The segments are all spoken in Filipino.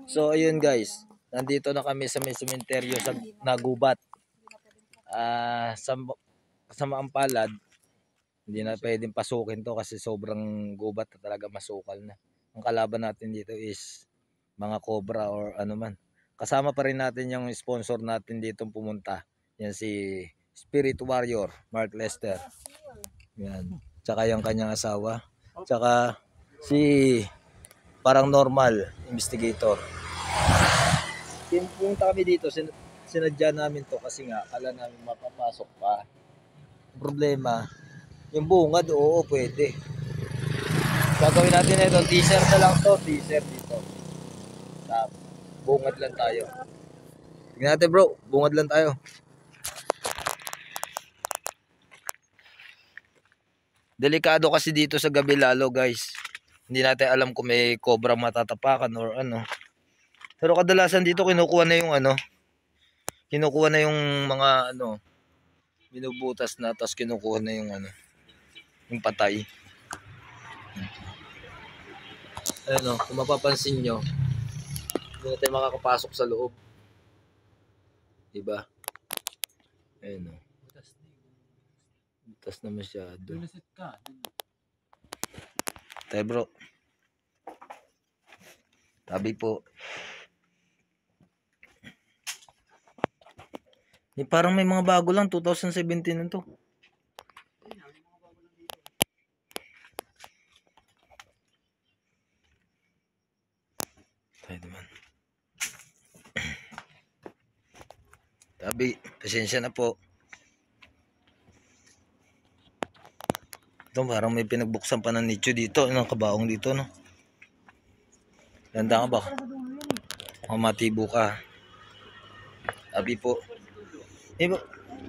So ayun guys, nandito na kami sa may sementeryo sa Nagubat. Sa Maampalad, hindi na pwedeng pasukin to kasi sobrang gubat na talaga, masukal na. Ang kalaban natin dito is mga cobra or ano man. Kasama pa rin natin yung sponsor natin dito pumunta. Yan si Spirit Warrior, Mark Lester. Yan. Tsaka yung kanyang asawa. Tsaka si parang normal investigator. Pumunta kami dito, sinadya namin to kasi nga akala namin mapapasok pa. Problema, yung bungad, oo pwede. Gagawin natin ito, teaser na lang to, teaser dito. Bungad lang tayo. Tingnan natin bro, bungad lang tayo. Delikado kasi dito sa gabi lalo guys. Hindi natin alam kung may cobra matatapakan or ano. Pero kadalasan dito kinukuha na yung ano. Kinukuha na yung mga ano. Binubutas na tapos kinukuha na yung ano. Yung patay. Ayun o, kung mapapansin nyo. Hindi na tayo makakapasok sa loob. Diba? Ayun o. Butas na masyado. Tayo bro. Tabi po. Parang may mga bago lang. 2017 na to. Tayo naman. Tabi. Pasensya na po. Ito parang may pinagbuksan pa ng nicho dito. Anong kabaong dito no? Ganda ka ba? Matibo ka. Tabi po.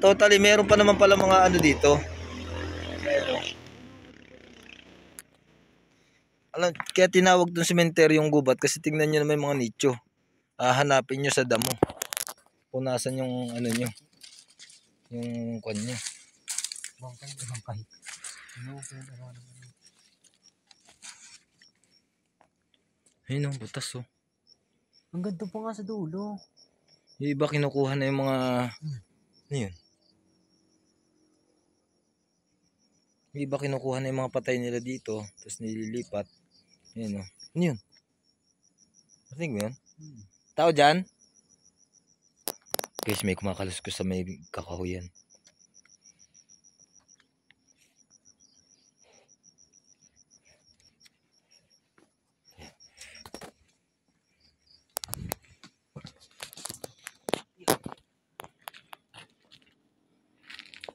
Totally, meron pa naman pala mga ano dito. Alam, kaya tinawag dun sementeryong gubat kasi tingnan nyo naman yung mga nicho. Hanapin nyo sa damo. Kung nasan yung ano nyo. Yung kwan nyo. Ayun ang butas oh. Ang ganda pa nga sa dulo. Yung iba kinukuha na yung mga ano yun? Yung iba kinukuha na yung mga patay nila dito tapos nililipat. Ayun oh. Ano yun? Narinig mo yun? Tao dyan? Guys, may kumakaluskos sa may kakahuyan.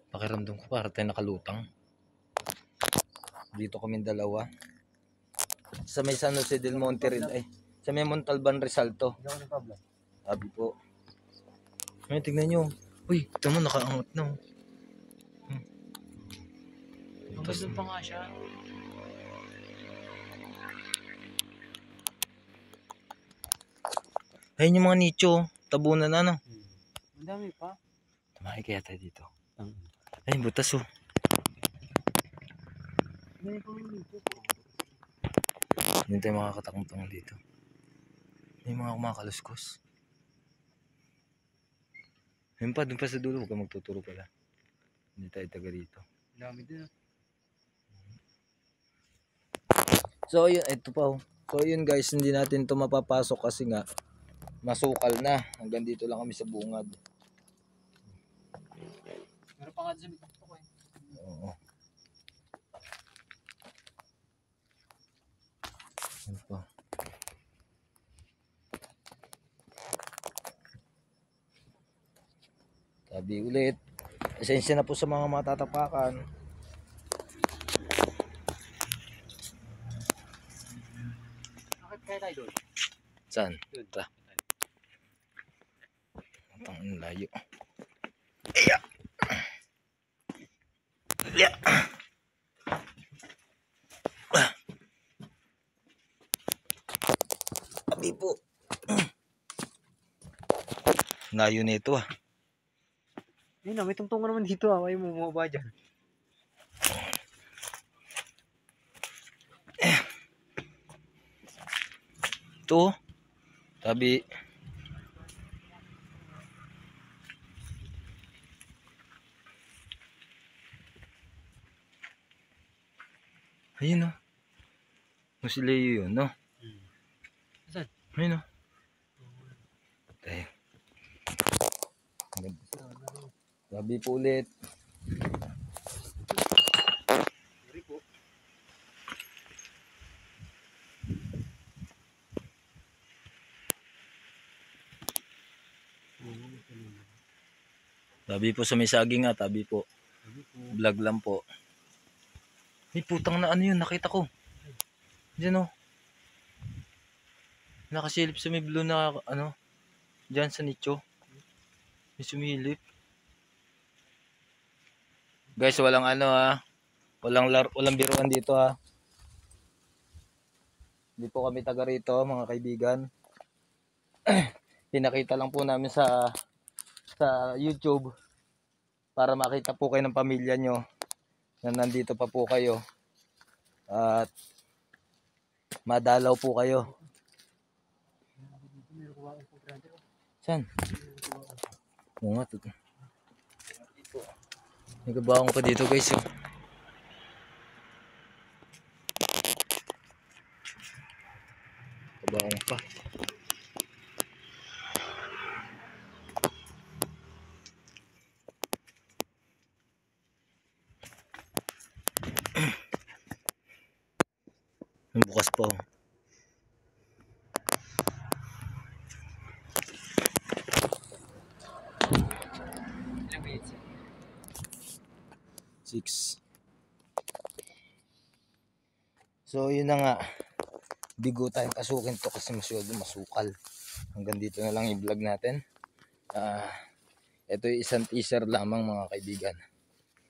Pakiramdam ko para tayo nakalutang. Dito kami dalawa. Sa may San Jose del Monte rin. Ay, sa may Montalban Rizal to. Sabi po. Ay, tignan nyo. Uy, ito mo nakaangot na. Doon pa nga siya. Ayun yung mga nicho. Tabunan na no. Ang dami pa. Tumahay kaya tayo dito. Ayun, butas oh. Hindi tayo makakatakong dito. May mga kumakaluskos. Ayun pa, dun pa sa dulo. Huwag ka magtuturo pala. Hindi tayo taga rito. Dami din. So yun, ito pa oh. So yun guys, hindi natin to mapapasok kasi nga masukal na. Hanggang dito lang kami sa bungad. Meron pa nga sa mikro ko eh. Oo. Ano pa? Tabi ulit. Pasensya na po sa mga matatapakan. Bakit kaya tayo doon? Saan? Ito. Ang layo. Iya. Iya. Abi po. Layo nito ah. Ayun na, may tungtungan naman dito ah. Ayaw mo bumaba dyan. Ito. Tabi. Ayun o. Kung si Leo yun, no? Saan? Ayun o. Tayo. Tabi po ulit. Sorry po. Tabi po sa may saging nga, tabi po. Sorry po. Vlog lang po. Ay, putang na ano yun, nakita ko. Diyan o. Nakasilip sa may blue na ano. Diyan sa nicho. May sumilip. Guys, walang ano ha. Walang biruan dito ha. Hindi po kami taga rito, mga kaibigan. Pinakita lang po namin sa YouTube para makita po kayo ng pamilya nyo na nandito pa po kayo at madalaw po kayo. Saan? Oo nga. May kabaong pa dito guys. Oh. Kabaong pa. Bukas pa oh. Ilang minutes? 6. So yun na nga. Bigo tayong pasukin to kasi masyado masukal. Hanggang dito na lang yung vlog natin. Ito yung isang teaser lamang mga kaibigan.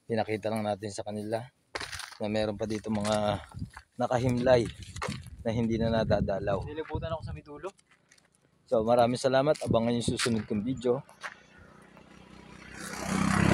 Pinakita lang natin sa kanila na meron pa dito mga nakahimlay na hindi na nadadalaw. Nilibutan ako sa may dulo. So maraming salamat. Abangan yung susunod kong video.